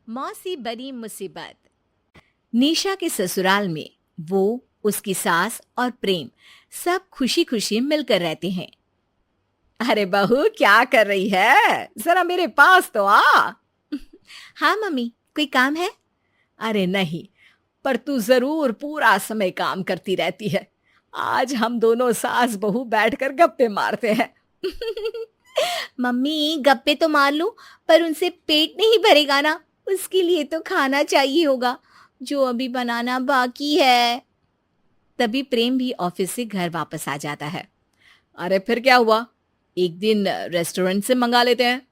मौसी बड़ी मुसीबत। निशा के ससुराल में वो, उसकी सास और प्रेम सब खुशी खुशी मिलकर रहते हैं। अरे बहू, क्या कर रही है? जरा मेरे पास तो आ। हाँ मम्मी, कोई काम है? अरे नहीं, पर तू जरूर पूरा समय काम करती रहती है। आज हम दोनों सास बहू बैठकर गप्पे मारते हैं। मम्मी, गप्पे तो मार लूं, पर उनसे पेट नहीं भरेगा ना। उसके लिए तो खाना चाहिए होगा, जो अभी बनाना बाकी है। तभी प्रेम भी ऑफिस से घर वापस आ जाता है। अरे फिर क्या हुआ? एक दिन रेस्टोरेंट से मंगा लेते हैं।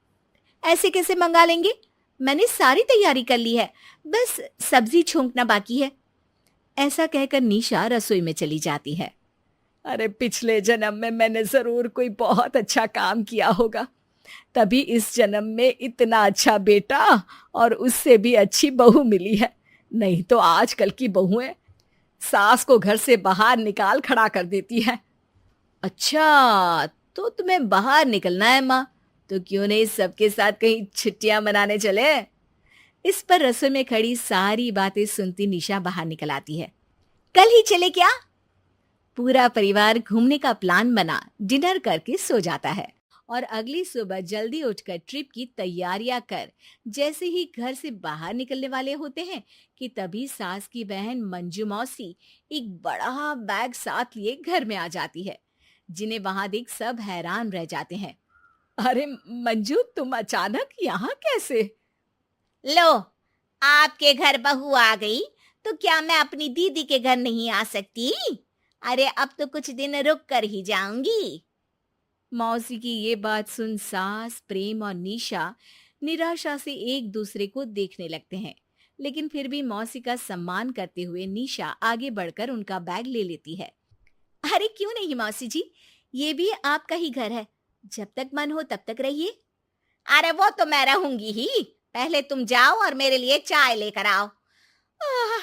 ऐसे कैसे मंगा लेंगे? मैंने सारी तैयारी कर ली है, बस सब्जी छोंकना बाकी है। ऐसा कहकर निशा रसोई में चली जाती है। अरे पिछले जन्म में मैंने जरूर कोई बहुत अच्छा काम किया होगा, तभी इस जन्म में इतना अच्छा बेटा और उससे भी अच्छी बहू मिली है। नहीं तो आजकल की बहुएं सास को घर से बाहर निकाल खड़ा कर देती है। अच्छा, तो तुम्हें बाहर निकलना है माँ? तो क्यों नहीं सबके साथ कहीं छुट्टियां मनाने चले? इस पर रसोई में खड़ी सारी बातें सुनती निशा बाहर निकल आती है। कल ही चले क्या? पूरा परिवार घूमने का प्लान बना डिनर करके सो जाता है और अगली सुबह जल्दी उठकर ट्रिप की तैयारियां कर जैसे ही घर से बाहर निकलने वाले होते हैं कि तभी सास की बहन मंजू मौसी एक बड़ा बैग साथ लिए घर में आ जाती है, जिन्हें वहां देख सब हैरान रह जाते हैं। अरे मंजू, तुम अचानक यहाँ कैसे? लो, आपके घर बहू आ गई, तो क्या मैं अपनी दीदी के घर नहीं आ सकती? अरे अब तो कुछ दिन रुक कर ही जाऊंगी। मौसी की ये बात सुन सास, प्रेम और निशा निराशा से एक दूसरे को देखने लगते हैं, लेकिन फिर भी मौसी का सम्मान करते हुए निशा आगे बढ़कर उनका बैग ले लेती है। अरे क्यों नहीं मौसी जी, ये भी आपका ही घर है, जब तक मन हो तब तक रहिए। अरे वो तो मैं रहूंगी ही, पहले तुम जाओ और मेरे लिए चाय लेकर आओ।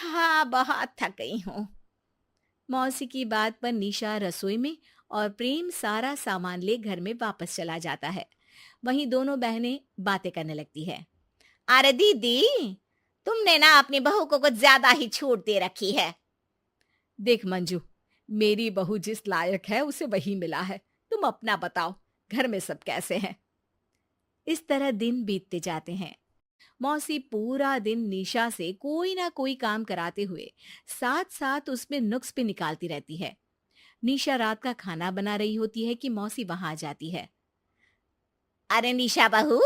हाँ, बहुत थक गई हूँ। मौसी की बात पर निशा रसोई में और प्रेम सारा सामान ले घर में वापस चला जाता है। वहीं दोनों बहनें बातें करने लगती है। अरे दीदी, तुमने ना अपनी बहू को कुछ ज्यादा ही छूट दे रखी है। देख मंजू, मेरी बहू जिस लायक है उसे वही मिला है। तुम अपना बताओ, घर में सब कैसे हैं? इस तरह दिन बीतते जाते हैं। मौसी पूरा दिन निशा से कोई ना कोई काम कराते हुए साथ साथ उसमें नुक्स भी निकालती रहती है। निशा रात का खाना बना रही होती है कि मौसी वहां आ जाती है। अरे निशा बहू,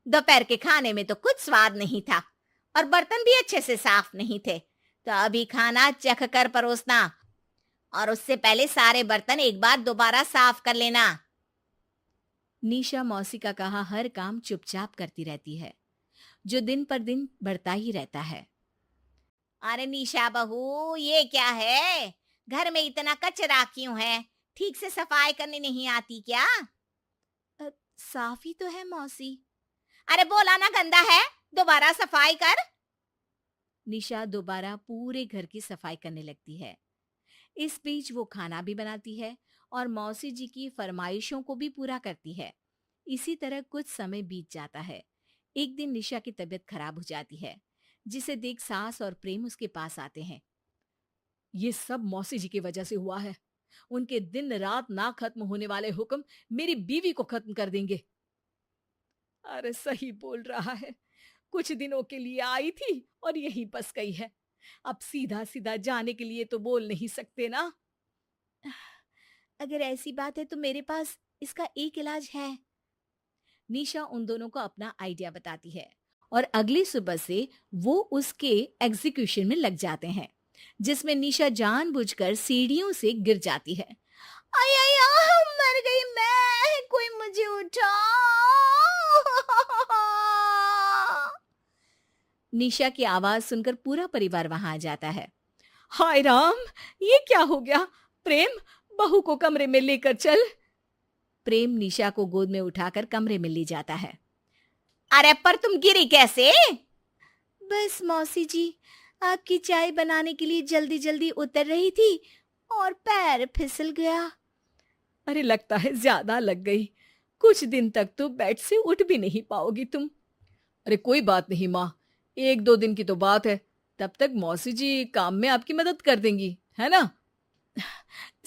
दोपहर के खाने में तो कुछ स्वाद नहीं था और बर्तन भी अच्छे से साफ नहीं थे, तो अभी खाना चख कर परोसना और उससे पहले सारे बर्तन एक बार दोबारा साफ कर लेना। निशा मौसी का कहा हर काम चुपचाप करती रहती है, जो दिन पर दिन बढ़ता ही रहता है। अरे निशा बहू, ये क्या है? घर में इतना कचरा क्यों है? ठीक से सफाई करनी नहीं आती क्या? अ, साफ ही तो है मौसी। अरे बोला ना गंदा है, दोबारा सफाई कर। निशा दोबारा पूरे घर की सफाई करने लगती है। इस बीच वो खाना भी बनाती है और मौसी जी की फरमाइशों को भी पूरा करती है। इसी तरह कुछ समय बीत जाता है। एक दिन निशा की तबीयत खराब हो जाती है, जिसे देख सास और प्रेम उसके पास आते हैं। ये सब मौसी जी की वजह से हुआ है। उनके दिन रात ना खत्म होने वाले हुक्म मेरी बीवी को खत्म कर देंगे। अरे सही बोल रहा है, कुछ दिनों के लिए आई थी और यहीं बस गई है। अब सीधा सीधा जाने के लिए तो बोल नहीं सकते ना। अगर ऐसी बात है तो मेरे पास इसका एक इलाज है। निशा उन दोनों को अपना आइडिया बताती है और अगली सुबह से वो उसके एग्जीक्यूशन में लग जाते हैं, जिसमें निशा जानबूझकर सीढ़ियों से गिर जाती है। आय आय आह, मर गई मैं, कोई मुझे उठाओ। निशा की आवाज सुनकर पूरा परिवार वहां आ जाता है। हाय राम, ये क्या हो गया? प्रेम, बहू को कमरे में लेकर चल। प्रेम निशा को गोद में उठाकर कमरे में ले जाता है। अरे पर तुम गिरी कैसे? बस मौसी जी, आपकी चाय बनाने के लिए जल्दी जल्दी उतर रही थी और पैर फिसल गया। अरे लगता है ज्यादा लग गई। कुछ दिन तक तो बेड से उठ भी नहीं पाओगी तुम। अरे कोई बात नहीं माँ, एक दो दिन की तो बात है, तब तक मौसी जी काम में आपकी मदद कर देंगी, है ना?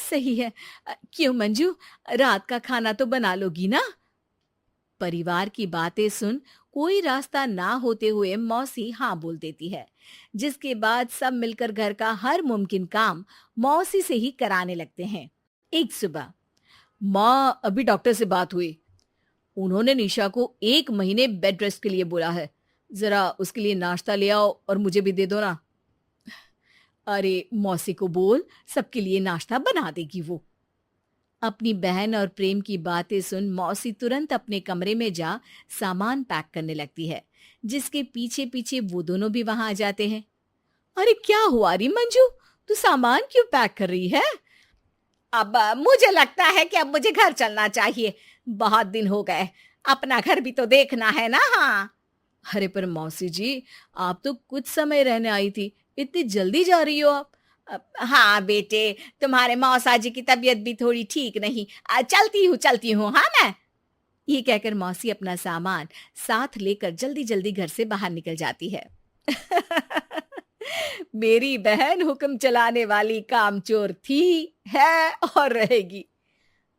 सही है। क्यों मंजू, रात का खाना तो बना लोगी ना? परिवार की बातें सुन कोई रास्ता ना होते हुए मौसी हाँ बोल देती है, जिसके बाद सब मिलकर घर का हर मुमकिन काम मौसी से ही कराने लगते हैं। एक सुबह माँ, अभी डॉक्टर से बात हुई। उन्होंने निशा को 1 महीने बेड रेस्ट के लिए बोला है। ज़रा उसके लिए नाश्ता ले आओ और मुझे भी दे दो ना। अरे मौसी को बोल, सबके लिए नाश्ता बना देगी वो। अपनी बहन और प्रेम की बातें सुन मौसी तुरंत अपने कमरे में जा सामान पैक करने लगती है, जिसके पीछे पीछे वो दोनों भी वहां आ जाते हैं। अरे क्या हुआ री मंजू, तू सामान क्यों पैक कर रही है? अब मुझे लगता है कि अब मुझे घर चलना चाहिए। बहुत दिन हो गए, अपना घर भी तो देखना है ना। हाँ। अरे पर मौसी जी, आप तो कुछ समय रहने आई थी, इतनी जल्दी जा रही हो आप? हाँ बेटे, तुम्हारे मौसा जी की तबीयत भी थोड़ी ठीक नहीं। चलती हूँ हाँ मैं। ये कहकर मौसी अपना सामान साथ लेकर जल्दी जल्दी घर से बाहर निकल जाती है। मेरी बहन हुक्म चलाने वाली कामचोर थी, है और रहेगी।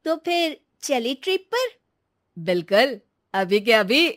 तो फिर चली ट्रिप पर? बिल्कुल, अभी के अभी।